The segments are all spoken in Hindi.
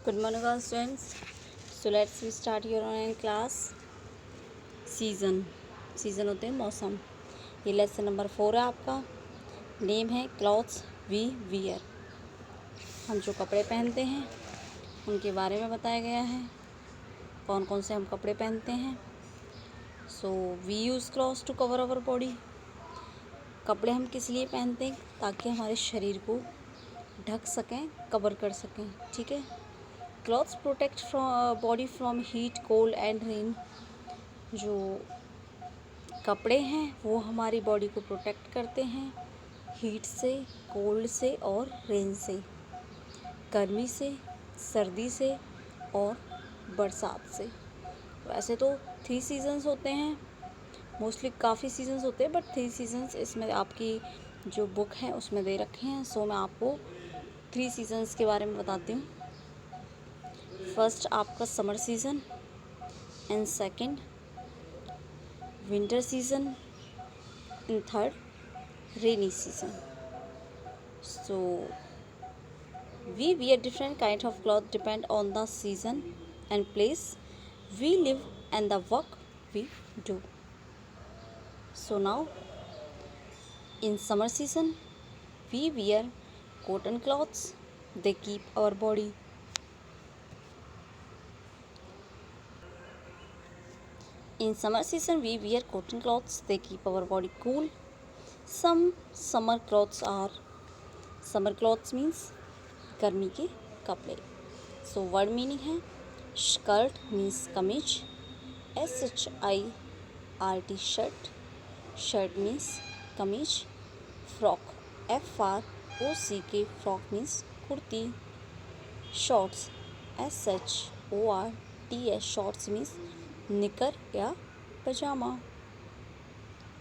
Good morning, all students. So let's we start your online class. Season होते हैं मौसम। ये लेसन नंबर 4 है आपका। नेम है क्लॉथ्स वी वियर। हम जो कपड़े पहनते हैं उनके बारे में बताया गया है, कौन कौन से हम कपड़े पहनते हैं। So we use clothes to cover our body. कपड़े हम किस लिए पहनते हैं? ताकि हमारे शरीर को ढक सकें, कवर कर सकें, ठीक है। Clothes protect body from heat, cold and rain. जो कपड़े हैं वो हमारी बॉडी को प्रोटेक्ट करते हैं हीट से, कोल्ड से और रेन से, गर्मी से, सर्दी से और बरसात से। वैसे तो 3 सीजन्स होते हैं, मोस्टली काफ़ी सीजन्स होते हैं, बट 3 सीजन्स इसमें आपकी जो बुक है उसमें दे रखे हैं। सो मैं आपको 3 सीजन्स के बारे में बताती हूँ। फर्स्ट आपका summer season, and second winter season, and third rainy season. So we wear different kind of cloth depend on the season and place we live and the work we do. So now in summer season we wear cotton cloths. They keep our body. In summer season we wear cotton cloths. They keep our body cool. Some summer clothes are, summer clothes means गर्मी के कपड़े। सो वर्ड मीनिंग है स्कर्ट मीन्स कमीज, SHIRT शर्ट, शर्ट मीन्स कमीज। Frock FROCK frock means kurti. Shorts SHORTS shorts means निकर या पजामा,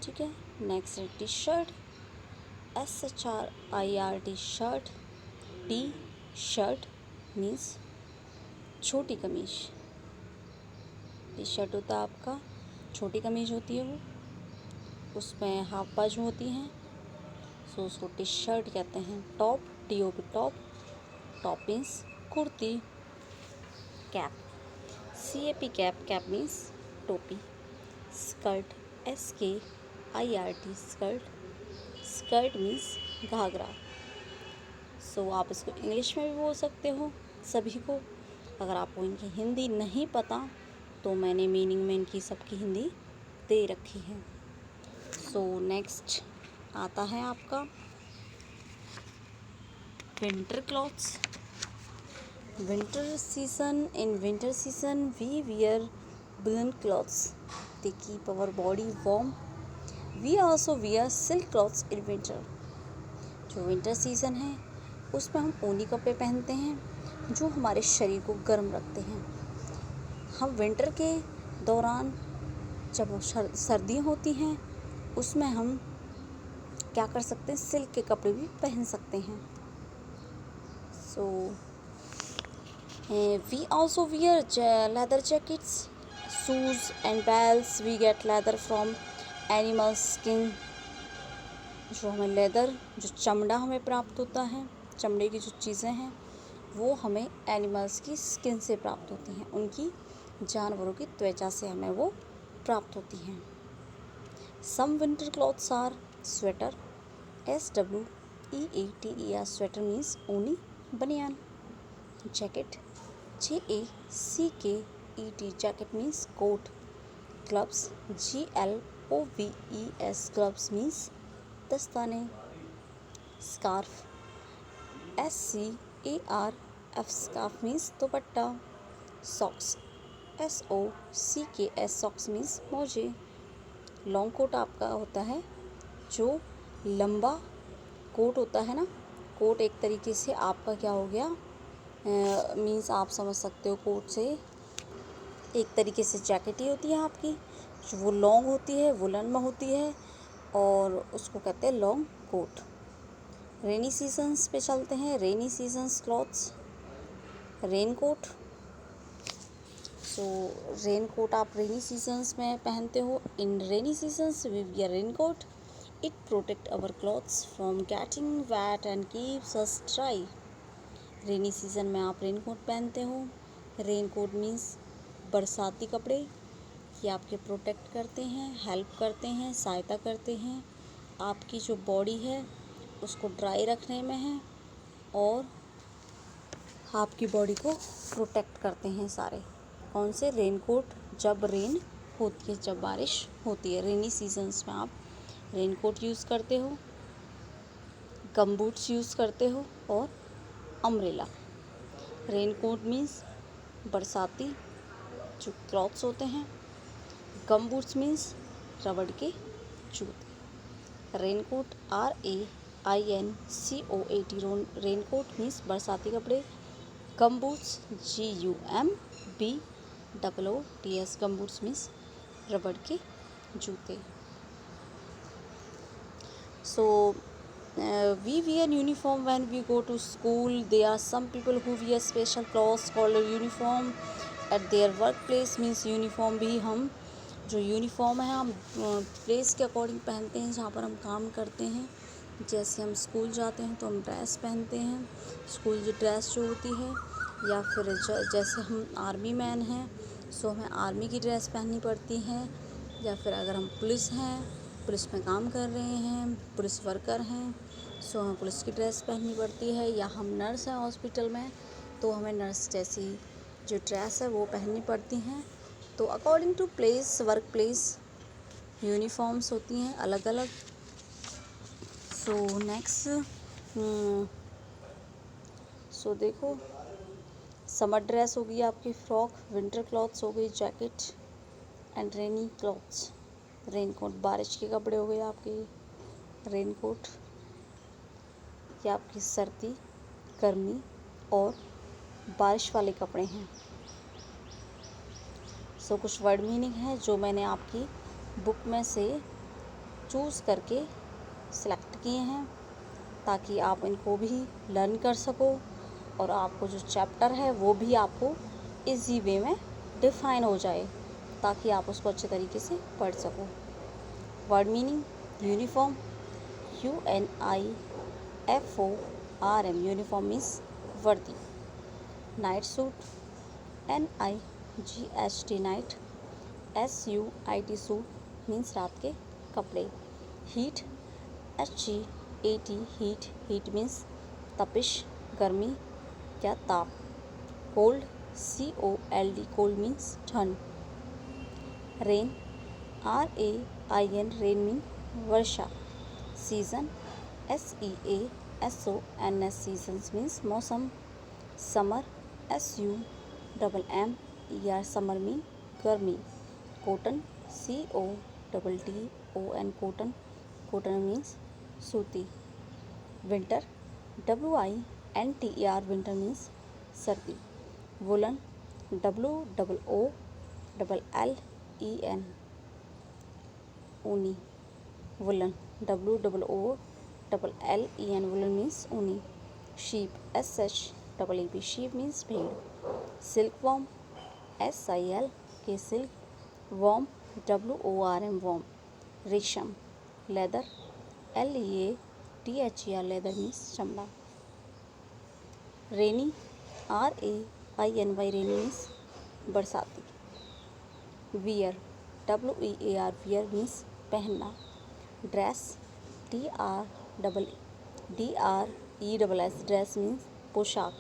ठीक है। नेक्स्ट है T shirt SHRIRT shirt. T shirt means छोटी कमीज। टी शर्ट होता है आपका, छोटी कमीज होती है वो, उसमें हाफ बाजू होती हैं, सो उसको टी शर्ट कहते हैं। Top TOP top, top means kurti. Cap CAP cap, cap means टोपी। Skirt SKIRT skirt, skirt means ghagra. So आप इसको इंग्लिश में भी बोल सकते हो सभी को। अगर आपको इनकी हिंदी नहीं पता तो मैंने मीनिंग में इनकी सबकी हिंदी दे रखी है। सो नेक्स्ट आता है आपका winter clothes. Winter season, in winter season we wear woollen clothes. They keep our body warm. We also wear silk clothes in winter. जो विंटर सीजन है उसमें हम ऊनी कपड़े पहनते हैं जो हमारे शरीर को गर्म रखते हैं। हम विंटर के दौरान जब सर्दियाँ होती हैं उसमें हम क्या कर सकते हैं, सिल्क के कपड़े भी पहन सकते हैं। So we also wear leather jackets, shoes and belts. We get leather from animal skin. जो हमें लेदर, जो चमड़ा हमें प्राप्त होता है, चमड़े की जो चीज़ें हैं वो हमें एनिमल्स की स्किन से प्राप्त होती हैं, उनकी जानवरों की त्वचा से हमें वो प्राप्त होती हैं। Some winter clothes are sweater SWEATER sweater means ऊनी बनियान। Jacket JACKET jacket means coat. Gloves GLOVES gloves means दस्ताने। Scarf SCARF scarf means dupatta. Socks SOCKS socks means मोजे। लॉन्ग कोट आपका होता है जो लंबा कोट होता है ना, कोट एक तरीके से आपका क्या हो गया, मीन्स आप समझ सकते हो कोट से एक तरीके से जैकेट ही होती है आपकी, जो वो लॉन्ग होती है, वुलन में होती है और उसको कहते हैं लॉन्ग कोट। रेनी सीजन्स पे चलते हैं। Rainy seasons clothes, rain coat. So rain coat आप रेनी सीजन्स में पहनते हो। In rainy seasons we wear rain coat. It protect our clothes from getting wet and keeps us dry. Rainy season में आप रेन कोट पहनते हो। रेन कोट मीन्स बरसाती कपड़े, ये आपके प्रोटेक्ट करते हैं, हेल्प करते हैं, सहायता करते हैं, आपकी जो बॉडी है उसको ड्राई रखने में है और आपकी बॉडी को प्रोटेक्ट करते हैं सारे। कौन से? रेन कोट, जब रेन होती है, जब बारिश होती है, रेनी सीजन्स में आप रेन कोट यूज़ करते हो, गम बूट्स यूज़ करते हो और अम्ब्रेला। रेन कोट मीन्स बरसाती जो क्लॉथ्स होते हैं, गम बूट्स मीन्स रबड़ के जूते। Raincoat RAINCOAT, raincoat means बरसाती कपड़े। Gumboots GUMBOOTS, gumboots means रबड़ के जूते। So we wear uniform when we go to school. There are some people who wear special clothes called uniform at their workplace means uniform भी हम जो यूनिफॉर्म है हम प्लेस के अकॉर्डिंग पहनते हैं जहाँ पर हम काम करते हैं। जैसे हम स्कूल जाते हैं तो हम ड्रेस पहनते हैं, स्कूल की ड्रेस जो होती है, या फिर जैसे हम आर्मी मैन हैं सो हमें आर्मी की ड्रेस पहननी पड़ती है, या फिर अगर हम पुलिस हैं, पुलिस में काम कर रहे हैं, पुलिस वर्कर हैं सो हमें पुलिस की ड्रेस पहननी पड़ती है, या हम नर्स हैं हॉस्पिटल में तो हमें नर्स जैसी जो ड्रेस है वो पहननी पड़ती हैं। तो according to place, workplace uniforms होती हैं अलग अलग। सो नेक्स्ट, सो देखो, समर ड्रेस हो गई आपकी फ्रॉक, विंटर क्लॉथ्स हो गई jacket and rainy clothes, rain coat, बारिश के कपड़े हो गए आपके रेन कोट, ये आपकी सर्दी, गर्मी और बारिश वाले कपड़े हैं। सो कुछ वर्ड मीनिंग है जो मैंने आपकी बुक में से चूज़ करके सिलेक्ट किए हैं ताकि आप इनको भी लर्न कर सको और आपको जो चैप्टर है वो भी आपको इजी वे में डिफाइन हो जाए ताकि आप उसको अच्छे तरीके से पढ़ सको। Word meaning, uniform, UNIFORM, uniform means वर्दी। Night suit, NIGHT, night, SUIT, suit means रात के कपड़े। Heat, HEAT, heat, heat means तपिश, गर्मी या ताप। कोल्ड, COLD, कोल्ड मीन्स ठंड। रेन, RAIN, रेन मीन वर्षा। सीज़न, SEASONS, सीजन्स मीन्स मौसम। समर, SUMMER, समर मीन गर्मी। Cotton, COTTON, cotton, cotton means सूती। विंटर, WINTER, विंटर मीन्स सर्दी। वुलन, WOOLLEN, ऊनी। वुलन, WOOLLEN, वुलन मीन्स ऊनी। शीप, SHEEP, शीप मीन्स भेड़। Silkworm, SILK, silk. Worm, WORM, worm. रेशम, लेदर, LEATHER, लेदर मीन्स चमड़ा। रेनी, RAINY, रेनी मीन्स बरसाती। वियर, WEAR, वियर मीन्स पहनना। ड्रेस, DRESS, ड्रेस मीन्स पोशाक।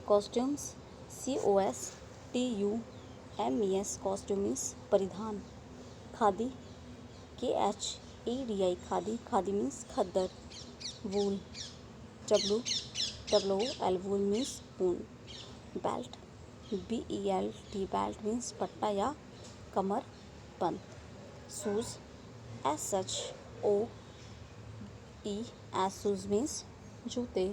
कॉस्ट्यूम्स, COSTUMES, कॉस्ट्यूम मीन्स परिधान। खादी, KHEDI, खादी, खादी मीन्स खद्दर। वूल, WOOL, वूल मीन्स ऊन। बेल्ट, BELT, बेल्ट मीन्स पट्टा या कमर बंद। शूज़, SHOES, शूज़ मीन्स जूते।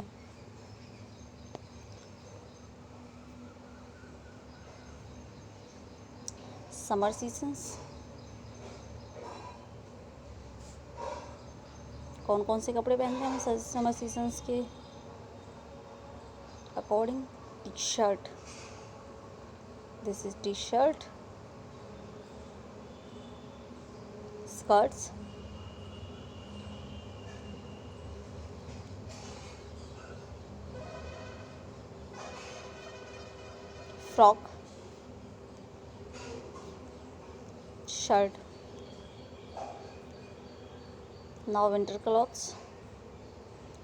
समर सीजन्स, कौन कौन से कपड़े पहनते हैं हम समर सीजन्स के according? T shirt, this is T shirt. Skirts, frock, shirt. Now winter clothes,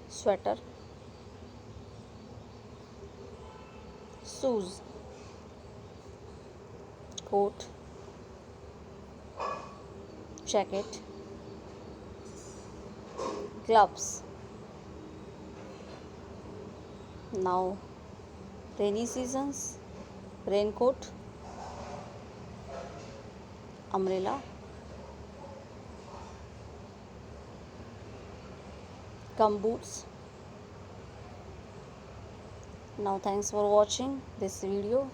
sweater, shoes, coat, jacket, gloves. Now rainy seasons, raincoat, umbrella, gumboots. Now thanks for watching this video.